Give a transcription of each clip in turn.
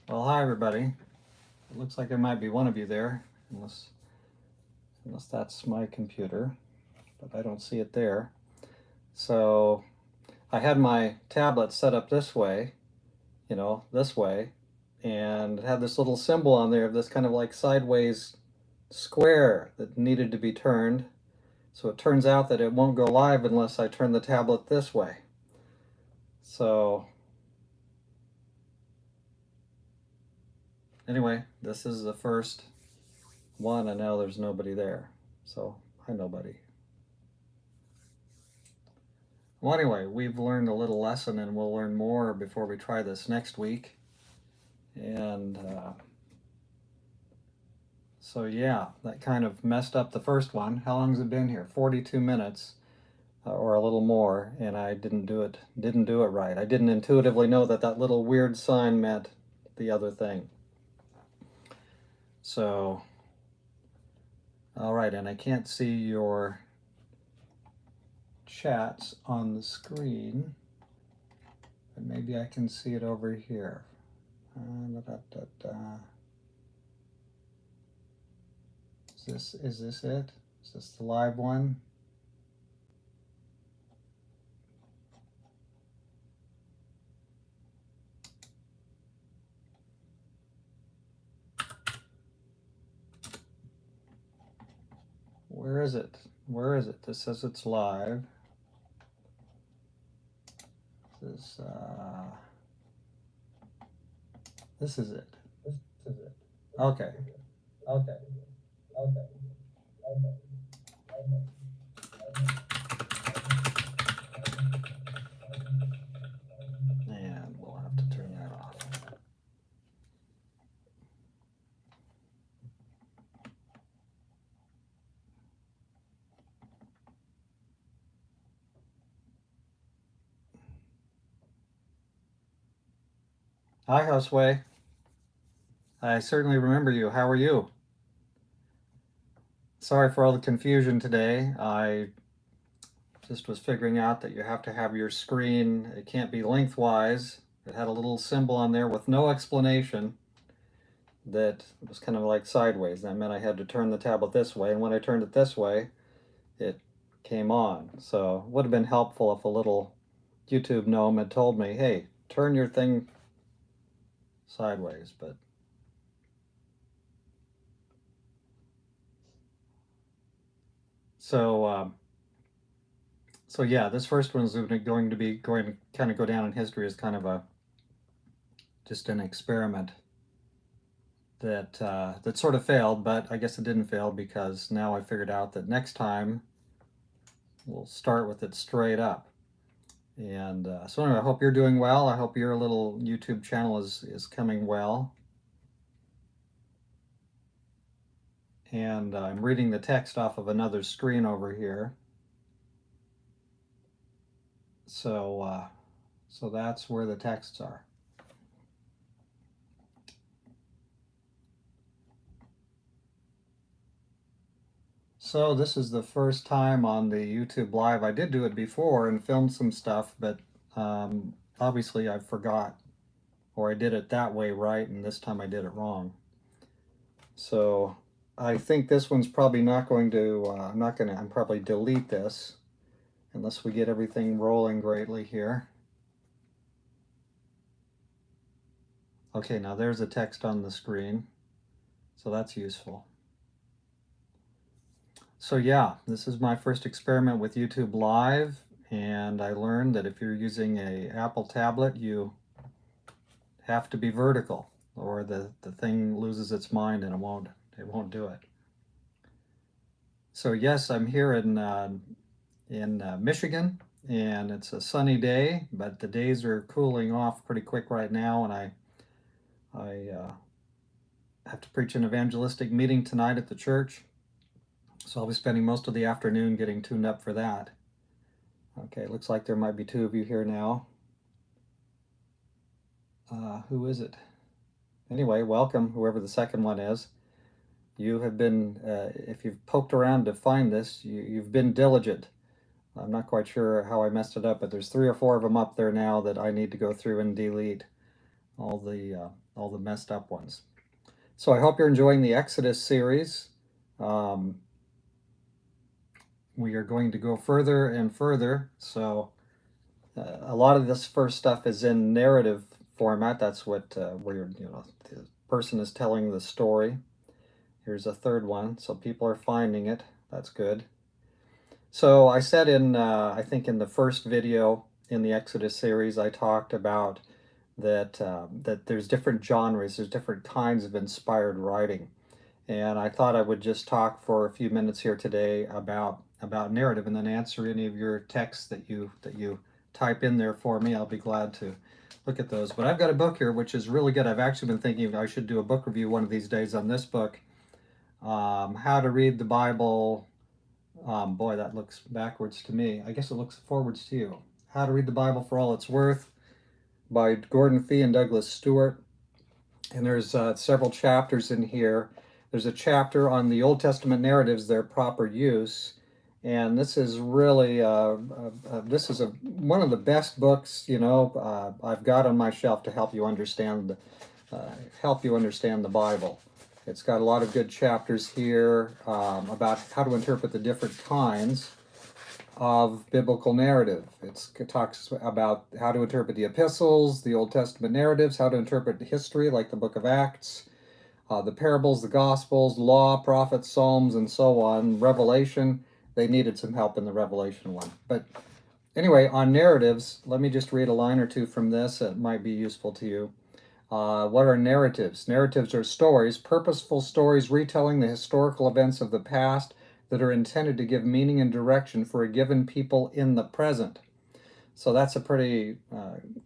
Well, hi everybody. It looks like there might be one of you there, unless that's my computer, but I don't see it there. So I had my tablet set up this way, this way, and it had this little symbol on there of this kind of like sideways square that needed to be turned. So it turns out that it won't go live unless I turn the tablet this way. So anyway, this is the first one, and now there's nobody there. So hi, nobody. Well, anyway, we've learned a little lesson, and we'll learn more before we try this next week. And so yeah, that kind of messed up the first one. How long has it been here? 42 minutes or a little more, and I didn't do it right. I didn't intuitively know that that little weird sign meant the other thing. So, all right, and I can't see your chats on the screen, but maybe I can see it over here. Is this it? Is this the live one? Where is it? Where is it? This says it's live. This is it. Okay. And we'll have to turn that off. Hi, Houseway. I certainly remember you. How are you? Sorry for all the confusion today. I just was figuring out that you have to have your screen, it can't be lengthwise. It had a little symbol on there with no explanation that was kind of like sideways. That meant I had to turn the tablet this way, and when I turned it this way, it came on. So it would have been helpful if a little YouTube gnome had told me, hey, turn your thing sideways, but so yeah, this first one is going to kind of go down in history as kind of just an experiment that sort of failed, but I guess it didn't fail because now I figured out that next time we'll start with it straight up. And so anyway, I hope you're doing well. I hope your little YouTube channel is coming well. And I'm reading the text off of another screen over here. So so that's where the texts are. So this is the first time on the YouTube Live. I did do it before and filmed some stuff, but obviously I forgot, or I did it that way right, and this time I did it wrong. So I think this one's probably not going to, I'm probably delete this unless we get everything rolling greatly here. Okay, now there's a text on the screen, so that's useful. So yeah, this is my first experiment with YouTube Live, and I learned that if you're using a Apple tablet, you have to be vertical, or the thing loses its mind and it won't do it. So yes, I'm here in Michigan, and it's a sunny day, but the days are cooling off pretty quick right now, and I have to preach an evangelistic meeting tonight at the church. So I'll be spending most of the afternoon getting tuned up for that. Okay, looks like there might be two of you here now. Who is it? Anyway, welcome, whoever the second one is. You have been, if you've poked around to find this, you've been diligent. I'm not quite sure how I messed it up, but there's 3 or 4 of them up there now that I need to go through and delete all messed up ones. So I hope you're enjoying the Exodus series. We are going to go further and further. So a lot of this first stuff is in narrative format. That's what where the person is telling the story. Here's a third one, so people are finding it. That's good. So I said in I think in the first video in the Exodus series, I talked about that there's different genres, there's different kinds of inspired writing, and I thought I would just talk for a few minutes here today about narrative, and then answer any of your texts that you type in there for me. I'll be glad to look at those. But I've got a book here which is really good. I've actually been thinking I should do a book review one of these days on this book, How to Read the Bible. Boy, that looks backwards to me. I guess it looks forwards to you. How to Read the Bible for All It's Worth by Gordon Fee and Douglas Stewart. And there's several chapters in here. There's a chapter on the Old Testament narratives, their proper use. And this is really, one of the best books, I've got on my shelf to help you understand the Bible. It's got a lot of good chapters here about how to interpret the different kinds of biblical narrative. It talks about how to interpret the epistles, the Old Testament narratives, how to interpret history like the book of Acts, the parables, the Gospels, law, prophets, Psalms, and so on. Revelation, they needed some help in the Revelation one. But anyway, on narratives, let me just read a line or two from this that might be useful to you. What are narratives? Narratives are stories, purposeful stories retelling the historical events of the past that are intended to give meaning and direction for a given people in the present. So that's a pretty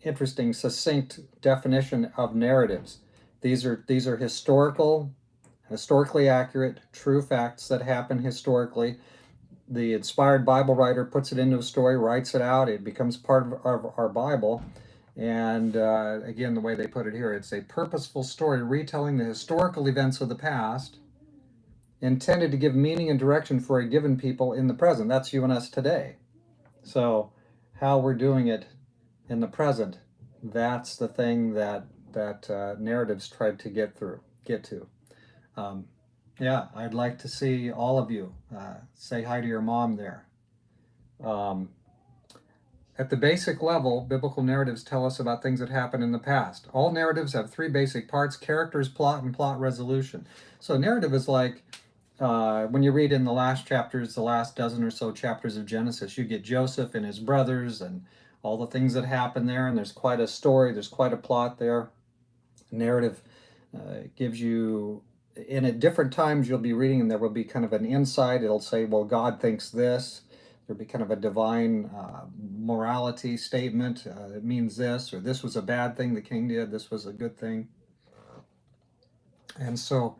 interesting, succinct definition of narratives. These are historically accurate, true facts that happen historically. The inspired Bible writer puts it into a story, writes it out, it becomes part of our Bible. And again, the way they put it here, it's a purposeful story retelling the historical events of the past, intended to give meaning and direction for a given people in the present. That's you and us today. So how we're doing it in the present, that's the thing that narratives tried to get to. Yeah, I'd like to see all of you. Say hi to your mom there. At the basic level, biblical narratives tell us about things that happened in the past. All narratives have three basic parts: characters, plot, and plot resolution. So narrative is like when you read in the last chapters, the last dozen or so chapters of Genesis, you get Joseph and his brothers and all the things that happen there, and there's quite a story, there's quite a plot there. Narrative gives you, and at different times you'll be reading and there will be kind of an insight. It'll say, well, God thinks this. There'll be kind of a divine morality statement. It means this, or this was a bad thing the king did, this was a good thing. And so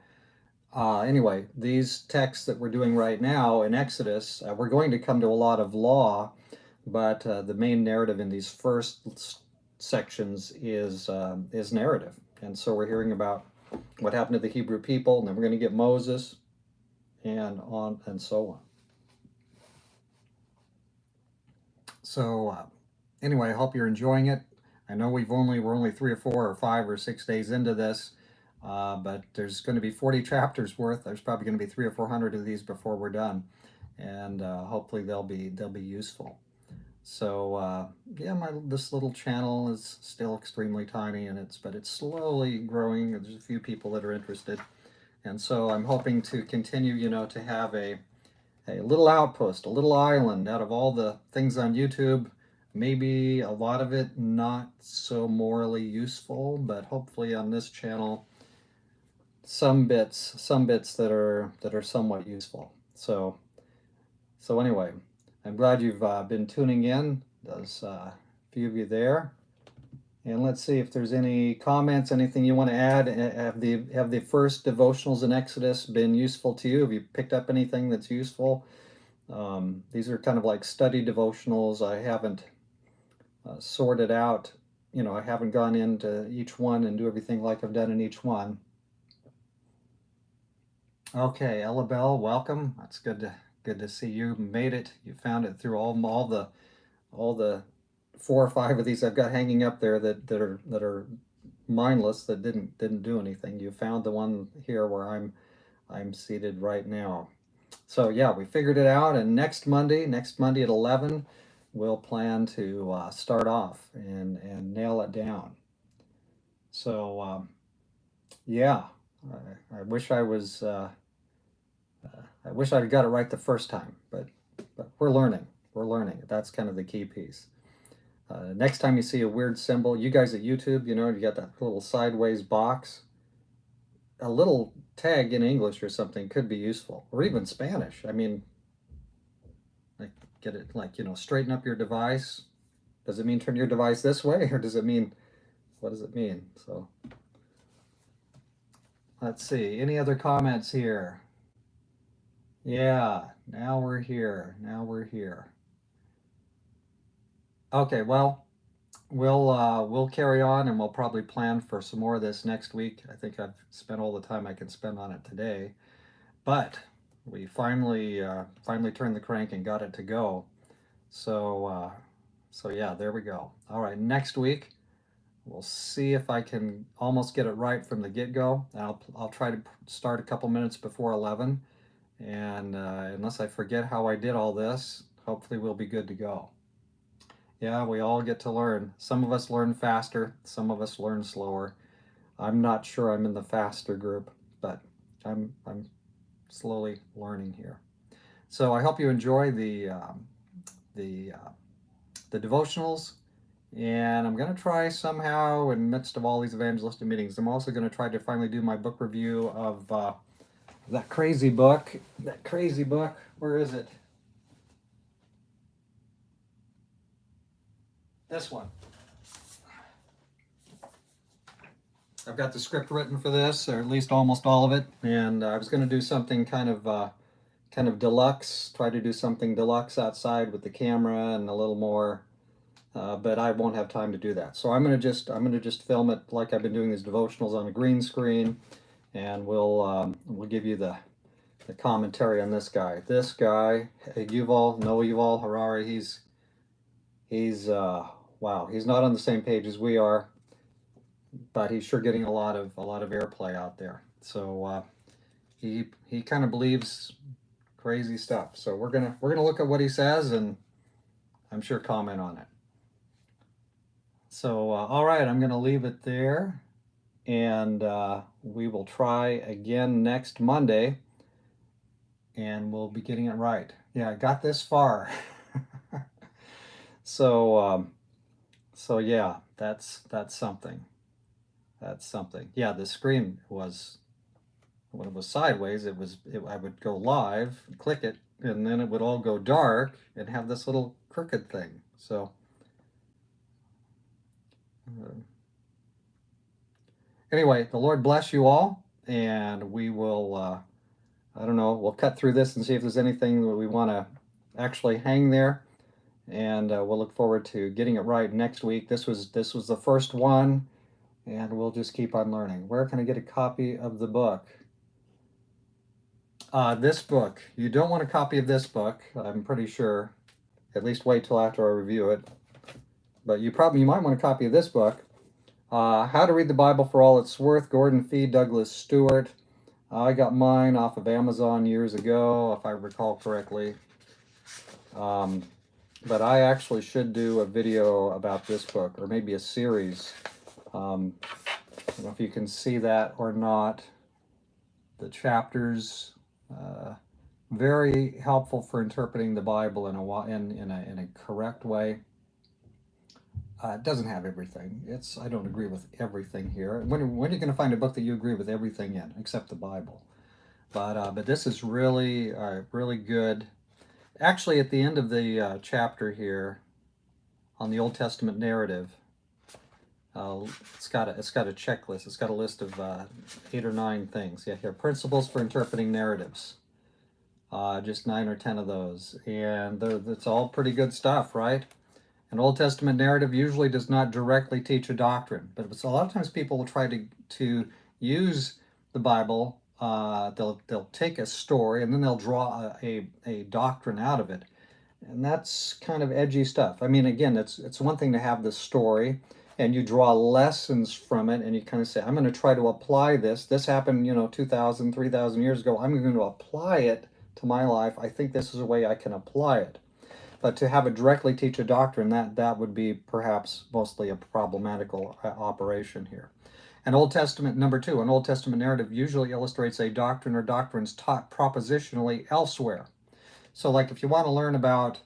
anyway, these texts that we're doing right now in Exodus, we're going to come to a lot of law, but the main narrative in these first sections is narrative. And so we're hearing about what happened to the Hebrew people, and then we're going to get Moses, and on and so on. So anyway, I hope you're enjoying it. I know we're only 3 or 4 or 5 or 6 days into this, but there's going to be 40 chapters worth. There's probably going to be 300 or 400 of these before we're done, and hopefully they'll be useful. So yeah, this little channel is still extremely tiny, but it's slowly growing. There's a few people that are interested, and so I'm hoping to continue, to have a little outpost, a little island out of all the things on YouTube. Maybe a lot of it not so morally useful, but hopefully on this channel, some bits that are somewhat useful. So anyway, I'm glad you've been tuning in. There's a few of you there. And let's see if there's any comments, anything you want to add. Have the first devotionals in Exodus been useful to you? Have you picked up anything that's useful? These are kind of like study devotionals. I haven't sorted out, I haven't gone into each one and do everything like I've done in each one. Okay, Ella Bell, welcome. That's good to see you made it. You found it through all the 4 or 5 of these I've got hanging up there that are mindless that didn't do anything. You found the one here where I'm seated right now. So yeah, we figured it out, and next Monday at 11, we'll plan to start off and nail it down. So yeah, I wish I wish I'd got it right the first time, but we're learning. We're learning. That's kind of the key piece. Next time you see a weird symbol, you guys at YouTube, you know, you got that little sideways box. A little tag in English or something could be useful, or even Spanish. I mean, like get it like, you know, straighten up your device. Does it mean turn your device this way, or does it mean, what does it mean? So let's see. Any other comments here? Yeah, now we're here. Now we're here. Okay, well, we'll carry on, and we'll probably plan for some more of this next week. I think I've spent all the time I can spend on it today, but we finally turned the crank and got it to go. So so yeah, there we go. All right, next week we'll see if I can almost get it right from the get-go. I'll try to start a couple minutes before 11, and unless I forget how I did all this, hopefully we'll be good to go. Yeah, we all get to learn. Some of us learn faster, some of us learn slower. I'm not sure I'm in the faster group, but I'm slowly learning here. So I hope you enjoy the devotionals, and I'm going to try somehow in the midst of all these evangelistic meetings. I'm also going to try to finally do my book review of that crazy book. That crazy book. Where is it? This one. I've got the script written for this, or at least almost all of it, and I was going to do something kind of deluxe. Try to do something deluxe outside with the camera and a little more, but I won't have time to do that. So I'm gonna just film it like I've been doing these devotionals on a green screen, and we'll give you the commentary on this guy. This guy, Yuval Harari. He's wow. He's not on the same page as we are, but he's sure getting a lot of airplay out there. So he kind of believes crazy stuff. So we're gonna look at what he says, and I'm sure comment on it. So all right, I'm gonna leave it there, and we will try again next Monday, and we'll be getting it right. Yeah, I got this far. So so yeah, that's something. That's something. Yeah, the screen was, when it was sideways, I would go live, click it, and then it would all go dark and have this little crooked thing. So anyway, the Lord bless you all, and we will, I don't know, we'll cut through this and see if there's anything that we want to actually hang there, and we'll look forward to getting it right next week. This was the first one, and we'll just keep on learning. Where can I get a copy of the book? This book. You don't want a copy of this book, I'm pretty sure. At least wait till after I review it. But you might want a copy of this book. How to Read the Bible for All It's Worth, Gordon Fee, Douglas Stewart. I got mine off of Amazon years ago, if I recall correctly. But I actually should do a video about this book, or maybe a series. I don't know if you can see that or not. The chapters, very helpful for interpreting the Bible in a correct way. It doesn't have everything. I don't agree with everything here. When are you going to find a book that you agree with everything in, except the Bible? But this is really really good. Actually, at the end of the chapter here, on the Old Testament narrative, it's got a checklist. It's got a list of 8 or 9 things. Yeah, here, principles for interpreting narratives. Just 9 or 10 of those, and it's all pretty good stuff, right? An Old Testament narrative usually does not directly teach a doctrine, but a lot of times people will try to use the Bible. They'll take a story and then they'll draw a doctrine out of it, and that's kind of edgy stuff. I mean, again, it's one thing to have the story, and you draw lessons from it, and you kind of say, I'm going to try to apply this. This happened, 2,000, 3,000 years ago. I'm going to apply it to my life. I think this is a way I can apply it. But to have it directly teach a doctrine, that would be perhaps mostly a problematical operation here. An Old Testament, number two, an Old Testament narrative usually illustrates a doctrine or doctrines taught propositionally elsewhere. So, like if you want to learn about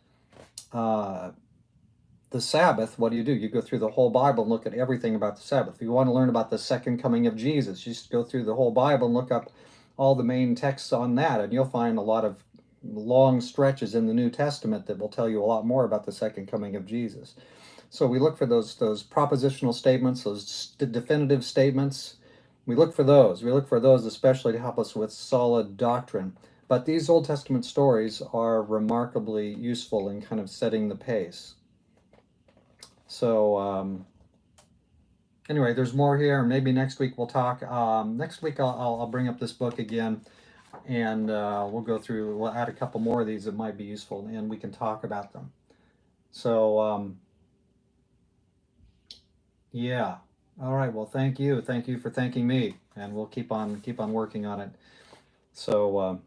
the Sabbath, what do? You go through the whole Bible and look at everything about the Sabbath. If you want to learn about the second coming of Jesus, you just go through the whole Bible and look up all the main texts on that, and you'll find a lot of long stretches in the New Testament that will tell you a lot more about the second coming of Jesus. So we look for those propositional statements, those definitive statements. We look for those. We look for those especially to help us with solid doctrine. But these Old Testament stories are remarkably useful in kind of setting the pace. So anyway, there's more here. Maybe next week we'll talk. Next week I'll bring up this book again, and we'll go through. We'll add a couple more of these that might be useful, and we can talk about them. So yeah. All right. Well, thank you. Thank you for thanking me, and we'll keep on working on it. So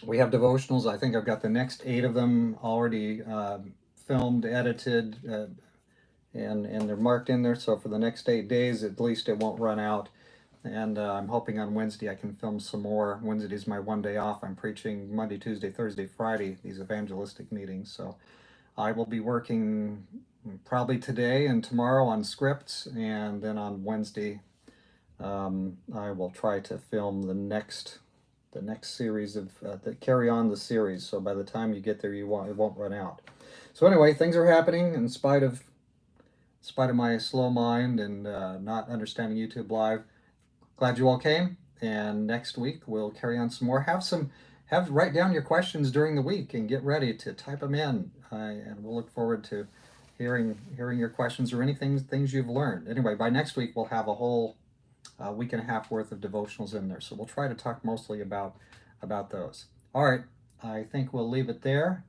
we have devotionals. I think I've got the next 8 of them already filmed, edited, and they're marked in there. So for the next 8 days, at least it won't run out. And I'm hoping on Wednesday I can film some more. Wednesday is my one day off. I'm preaching Monday, Tuesday, Thursday, Friday, these evangelistic meetings. So I will be working probably today and tomorrow on scripts, and then on Wednesday I will try to film the next series of that carry on the series. So by the time you get there, it won't run out. So anyway, things are happening in spite of my slow mind and not understanding YouTube Live. Glad you all came, and next week we'll carry on some more. Write down your questions during the week and get ready to type them in, and we'll look forward to hearing your questions or things you've learned. Anyway, by next week we'll have a whole week and a half worth of devotionals in there, so we'll try to talk mostly about those. All right, I think we'll leave it there,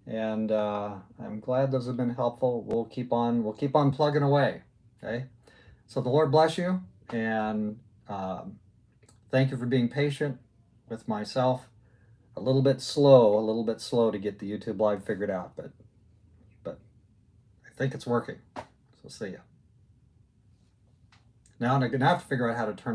and I'm glad those have been helpful. We'll keep on plugging away. Okay, so the Lord bless you, and thank you for being patient with myself. A little bit slow to get the YouTube Live figured out, but I think it's working. So see ya. Now I'm gonna have to figure out how to turn it